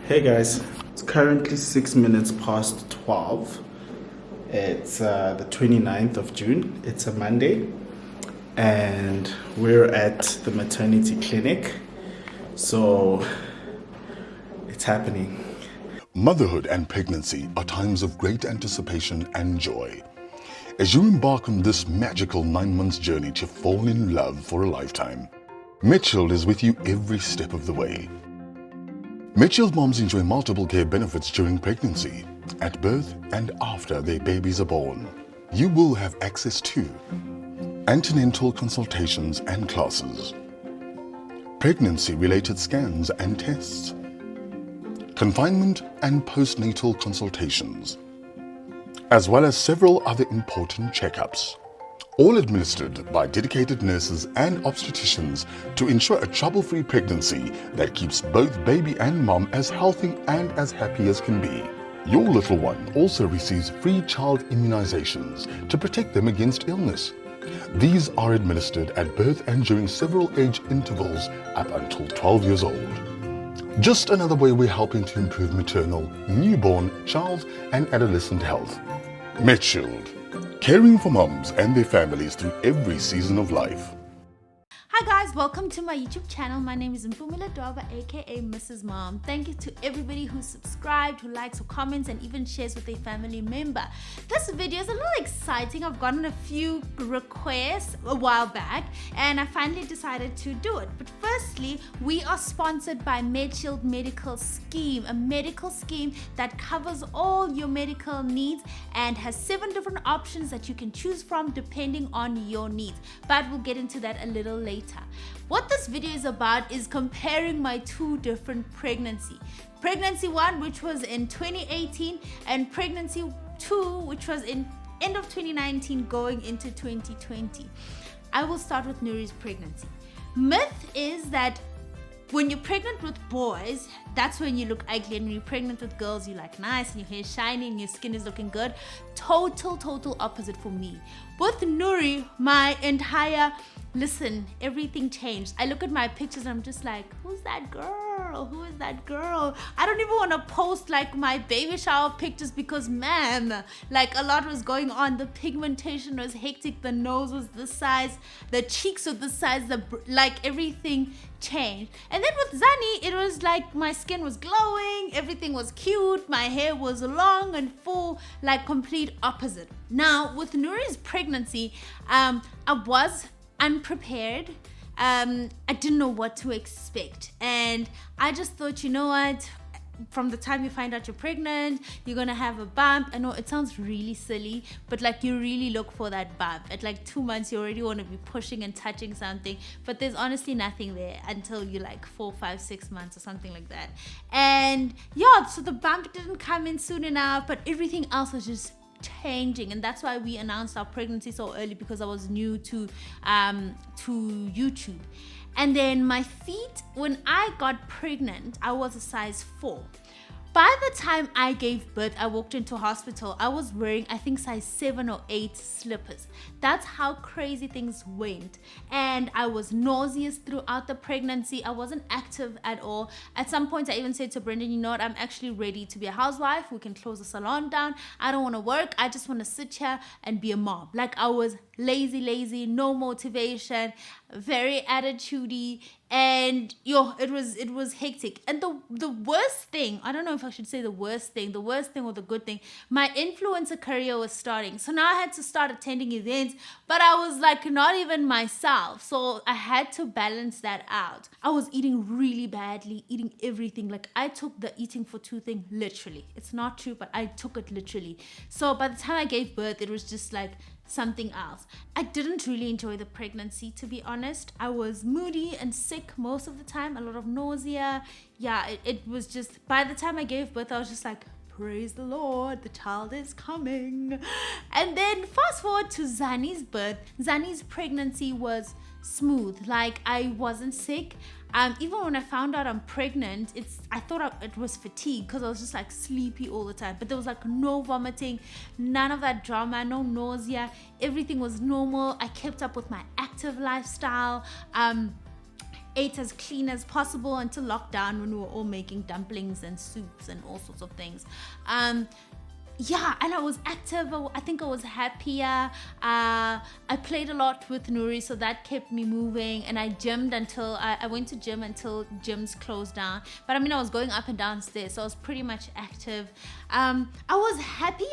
Hey guys, it's currently 6 minutes past 12. It's the 29th of June. It's a Monday, and we're at the maternity clinic. So it's happening. Motherhood and pregnancy are times of great anticipation and joy. As you embark on this magical 9 months journey to fall in love for a lifetime, Medshield is with you every step of the way. Medshield moms enjoy multiple care benefits during pregnancy, at birth and after their babies are born. You will have access to antenatal consultations and classes, pregnancy-related scans and tests, confinement and postnatal consultations, as well as several other important checkups, all administered by dedicated nurses and obstetricians to ensure a trouble-free pregnancy that keeps both baby and mom as healthy and as happy as can be. Your little one also receives free child immunizations to protect them against illness. These are administered at birth and during several age intervals up until 12 years old. Just another way we're helping to improve maternal, newborn, child and adolescent health. Medshield, caring for moms and their families through every season of life. Hi guys, welcome to my YouTube channel. My name is Mpumila Dwaba, aka Mrs. Mom. Thank you to everybody who subscribed, who likes, who comments, and even shares with a family member. This video is a little exciting. I've gotten a few requests a while back, and I finally decided to do it. But firstly, we are sponsored by Medshield Medical Scheme, a medical scheme that covers all your medical needs and has 7 different options that you can choose from depending on your needs. But we'll get into that a little later. What this video is about is comparing my 2 different pregnancies. Pregnancy 1, which was in 2018, and pregnancy 2, which was in end of 2019 going into 2020. I will start with Nuri's pregnancy. Myth is that when you're pregnant with boys, that's when you look ugly, and when you're pregnant with girls, you like nice and your hair's shiny and your skin is looking good. Total opposite for me. With Nuri, everything changed. I look at my pictures and I'm just like, who's that girl? Who is that girl? I don't even want to post like my baby shower pictures because man, like a lot was going on. The pigmentation was hectic. The nose was this size. The cheeks were this size. Like everything changed. And then with Zani, it was like my skin was glowing. Everything was cute. My hair was long and full, like complete opposite. Now with Nuri's pregnancy, I was unprepared. I didn't know what to expect, and I just thought, you know what, from the time you find out you're pregnant, you're gonna have a bump. I know it sounds really silly, but like you really look for that bump. At like 2 months you already want to be pushing and touching something, but there's honestly nothing there until you like 4, 5, 6 months or something like that. And yeah, so the bump didn't come in soon enough, but everything else was just changing, and that's why we announced our pregnancy so early, because I was new to YouTube. And then my feet, when I got pregnant, I was a size 4. By the time I gave birth, I walked into hospital, I was wearing, I think, size 7 or 8 slippers. That's how crazy things went. And I was nauseous throughout the pregnancy. I wasn't active at all. At some point, I even said to Brendan, you know what, I'm actually ready to be a housewife. We can close the salon down. I don't want to work. I just want to sit here and be a mom. Like I was lazy, no motivation, very attitudey, and it was hectic. And the worst thing, I don't know if I should say the worst thing or the good thing, my influencer career was starting. So now I had to start attending events, but I was like not even myself. So I had to balance that out. I was eating really badly, eating everything. Like I took the eating for 2 thing literally. It's not true, but I took it literally. So by the time I gave birth, it was just like something else. I didn't really enjoy the pregnancy, to be honest. I was moody and sick most of the time, a lot of nausea. Yeah, it was just, by the time I gave birth, I was just like, praise the Lord, the child is coming. And then fast forward to Zani's birth. Zani's pregnancy was smooth. Like I wasn't sick. Even when I found out I'm pregnant, I thought it was fatigue because I was just like sleepy all the time. But there was like no vomiting, none of that drama, no nausea. Everything was normal. I kept up with my active lifestyle. ate as clean as possible until lockdown when we were all making dumplings and soups and all sorts of things. Yeah, and I was active. I think I was happier. I played a lot with Nuri, so that kept me moving. And I gymmed until I went to gym until gyms closed down. But I mean, I was going up and down stairs, so I was pretty much active. I was happier,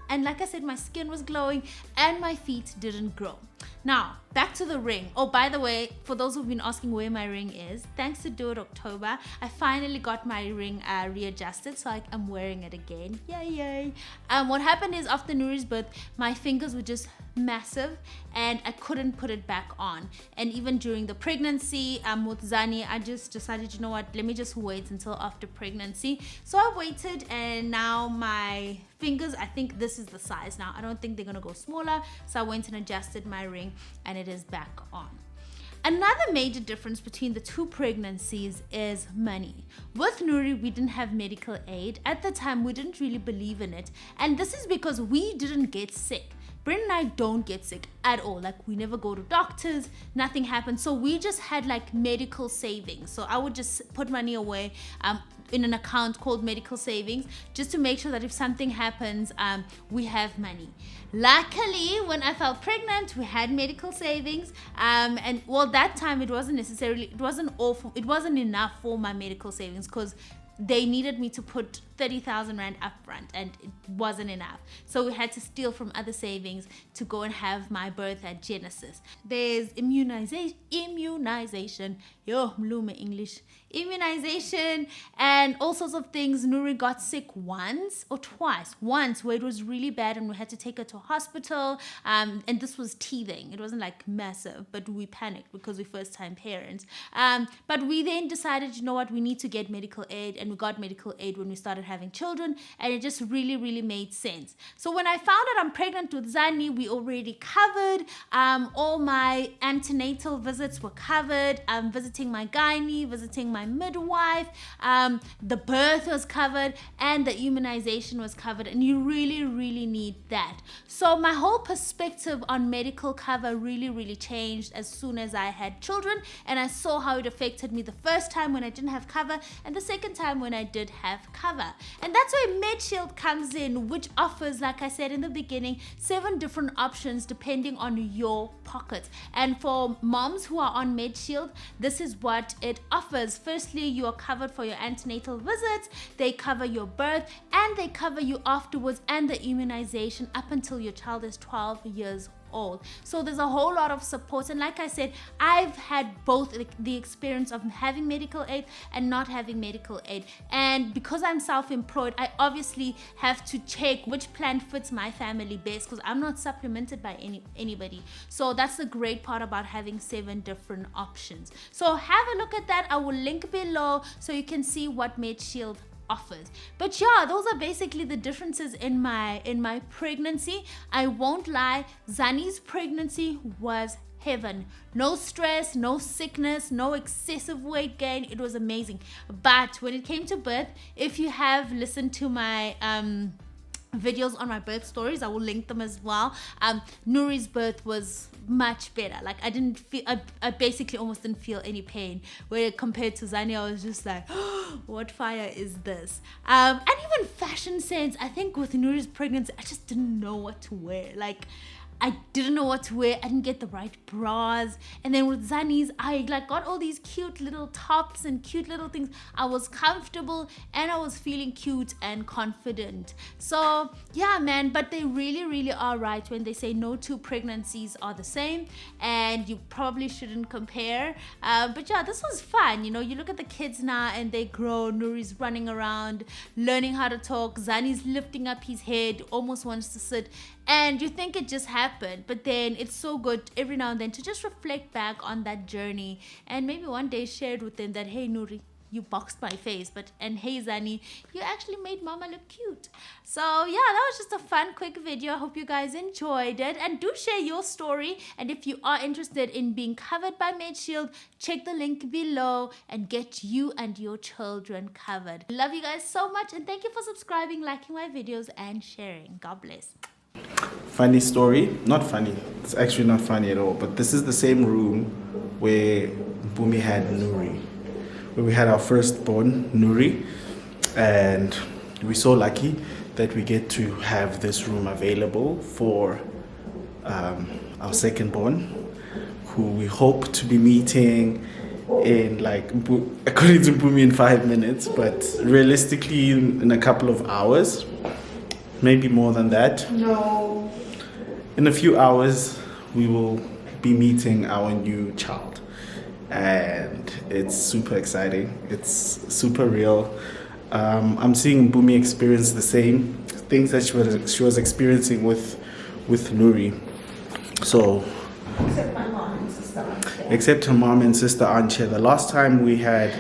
and like I said, my skin was glowing, and my feet didn't grow. Now, back to the ring. Oh, by the way, for those who've been asking where my ring is, thanks to Do It October, I finally got my ring readjusted, so I'm wearing it again. Yay! What happened is after Nuri's birth, my fingers were just massive and I couldn't put it back on. And even during the pregnancy with Zani, I just decided, you know what, let me just wait until after pregnancy. So I waited, and now my fingers, I think this is the size now. I don't think they're gonna go smaller. So I went and adjusted my ring, and it is back on. Another major difference between the two pregnancies is money. With Nuri, we didn't have medical aid. At the time, we didn't really believe in it. And this is because we didn't get sick. Brent and I don't get sick at all. Like, we never go to doctors, nothing happens. So we just had like medical savings. So I would just put money away in an account called medical savings, just to make sure that if something happens, we have money. Luckily, when I felt pregnant, we had medical savings, and well, that time it wasn't enough for my medical savings, because they needed me to put 30,000 Rand up front, and it wasn't enough. So we had to steal from other savings to go and have my birth at Genesis. There's immunization, immunization, and all sorts of things. Nuri got sick once or twice. Once where it was really bad and we had to take her to hospital, and this was teething. It wasn't like massive, but we panicked because we're first-time parents. But we then decided, you know what, we need to get medical aid, and we got medical aid when we started having children, and it just really made sense. So when I found out I'm pregnant with Zani, we already covered all my antenatal visits were covered, visiting my gynae, visiting my midwife, the birth was covered, and the immunization was covered, and you really need that. So my whole perspective on medical cover really changed as soon as I had children, and I saw how it affected me the first time when I didn't have cover, and the second time when I did have cover. And that's where Medshield comes in, which offers, like I said in the beginning, 7 different options depending on your pocket. And for moms who are on Medshield, this is what it offers. Firstly, you are covered for your antenatal visits, they cover your birth, and they cover you afterwards, and the immunization up until your child is 12 years old. So there's a whole lot of support, and like I said, I've had both the experience of having medical aid and not having medical aid, and because I'm self-employed, I obviously have to check which plan fits my family best, because I'm not supplemented by anybody. So that's the great part about having 7 different options. So have a look at that. I will link below so you can see what Medshield offers. But yeah, those are basically the differences in my pregnancy. I won't lie, Zani's pregnancy was heaven. No stress, no sickness, no excessive weight gain. It was amazing. But when it came to birth, if you have listened to my videos on my birth stories, I will link them as well. Nuri's birth was much better. Like, I didn't feel, I basically almost didn't feel any pain, where compared to Zani, I was just like, oh, what fire is this? And even fashion sense, I think with Nuri's pregnancy, I just didn't know what to wear. Like, I didn't know what to wear. I didn't get the right bras. And then with Zani's, I like got all these cute little tops and cute little things. I was comfortable and I was feeling cute and confident. So yeah, man, but they really are right when they say no 2 pregnancies are the same, and you probably shouldn't compare. But yeah, this was fun. You know, you look at the kids now and they grow. Nuri's running around, learning how to talk. Zani's lifting up his head, almost wants to sit. And you think it just happened, but then it's so good every now and then to just reflect back on that journey, and maybe one day share it with them that, hey Nuri, you boxed my face, and hey Zani, you actually made mama look cute. So yeah, that was just a fun quick video. I hope you guys enjoyed it, and do share your story. And if you are interested in being covered by Medshield, check the link below and get you and your children covered. Love you guys so much, and thank you for subscribing, liking my videos, and sharing. God bless. Funny story, not funny. It's actually not funny at all. But this is the same room where Bumi had Nuri, where we had our firstborn Nuri, and we're so lucky that we get to have this room available for our secondborn, who we hope to be meeting in according to Bumi in 5 minutes, but realistically in a couple of hours, maybe more than that. No. In a few hours, we will be meeting our new child, and it's super exciting. It's super real. I'm seeing Bumi experience the same things that she was experiencing with Nuri. So, Except my mom and sister aren't here. except her mom and sister aren't here. The last time we had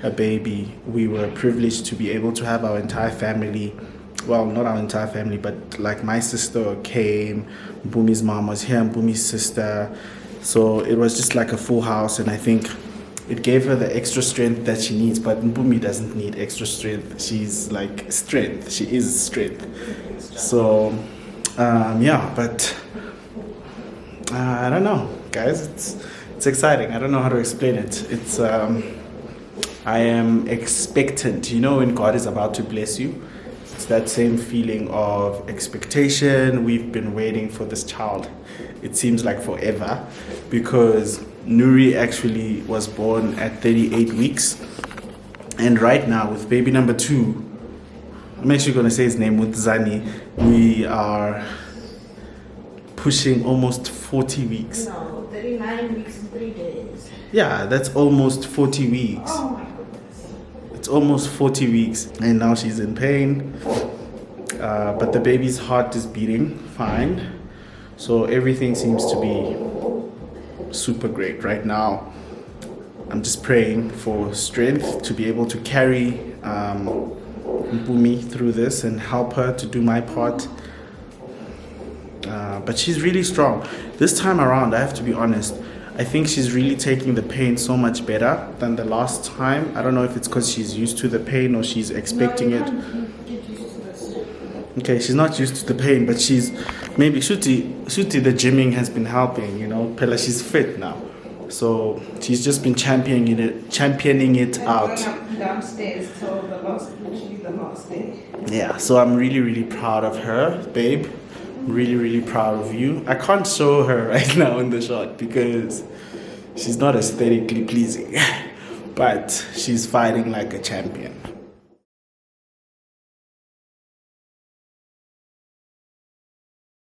a baby, we were privileged to be able to have our entire family. Well, not our entire family, but like my sister came, Bumi's mom was here, and Bumi's sister. So it was just like a full house, and I think it gave her the extra strength that she needs. But Bumi doesn't need extra strength. She's like strength. She is strength. So, yeah, but I don't know, guys. It's exciting. I don't know how to explain it. It's I am expectant. You know when God is about to bless you? It's that same feeling of expectation. We've been waiting for this child. It seems like forever, because Nuri actually was born at 38 weeks. And right now, with baby number 2, I'm actually going to say his name, with Zani, we are pushing almost 40 weeks. No, 39 weeks and 3 days. Yeah, that's almost 40 weeks. Oh my goodness. It's almost 40 weeks, and now she's in pain. But the baby's heart is beating fine. So everything seems to be super great right now. I'm just praying for strength to be able to carry Bumi through this and help her to do my part. But she's really strong. This time around, I have to be honest, I think she's really taking the pain so much better than the last time. I don't know if it's because she's used to the pain or she's expecting it. Get used to this. Okay, she's not used to the pain, but she's maybe Shuti, the gymming has been helping, you know. Pella, she's fit now. So she's just been championing it out. Going up and downstairs till literally the last day. Yeah, so I'm really, really proud of her, babe. Really, really proud of you. I can't show her right now in the shot because she's not aesthetically pleasing, but she's fighting like a champion.